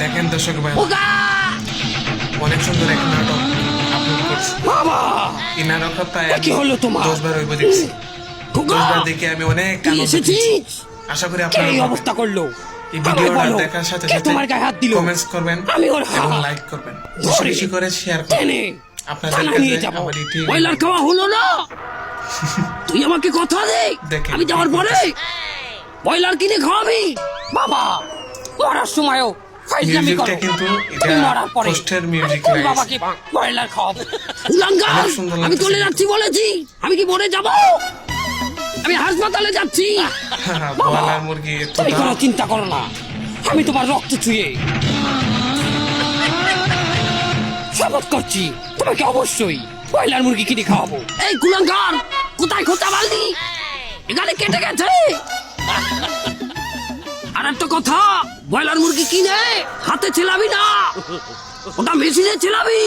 দেখেন দর্শক ভাই, অনেক সুন্দর একটা নাটক আপলোড করছি। বাবা এই নাটকটা কি হলো তোমার? 10 বার হইব দেখছি। 10 বার দেখে আমি অনেক তুই আনন্দ পেয়েছি। এসেছিস? আশা করি কে আপনারা এই অবস্থা করলো? এই ভিডিওটা আমায় বলো, দেখার সাথে কে সাথে তোমার গায়ে হাত দিল? কমেন্টস করবেন আমি ওর এবং হাত লাইক করবেন, বেশি ধরে বেশি করে শেয়ার করবেন। টেনে আপনাদের থানায় কাছে নিয়ে যাবো। আমার এটি ব্রয়লার খাওয়া হলো না। তুই আমাকে কথা দে, দেখেন, আমি যাওয়ার কি পরে ব্রয়লার কিনে খাওয়াবি। বাবা মরার সময়ও ফাইজলামি করো। মিউজিকটা কিন্তু এটা আমি মরার পরে পোস্টের মিউজিক কোন লাগাইছে। বাবাকে ব্রয়লার খাওয়াবো? উলাঙ্গার, অনেক সুন্দর আমি লাগতেছে। চলে যাচ্ছি বলেছি। আমি কি মরে যাব? আমি হাসপাতালে যাচ্ছি। ব্রয়লার মুরগি এত তুমি দাম। কোনো চিন্তা করো না, আমি তোমার রক্ত ছুঁয়ে শপথ করছি তোমাকে অবশ্যই ব্রয়লার মুরগি কিনে খাওয়াবো। এই কুলাঙ্গার, কোথায় খোঁচা বালদি? এখানে কেটে গেছে। আর একটা কথা, ব্রয়লার মুরগি কিনে হাতে ছেলাবি না, ওটা মেশিনে ছেলাবি।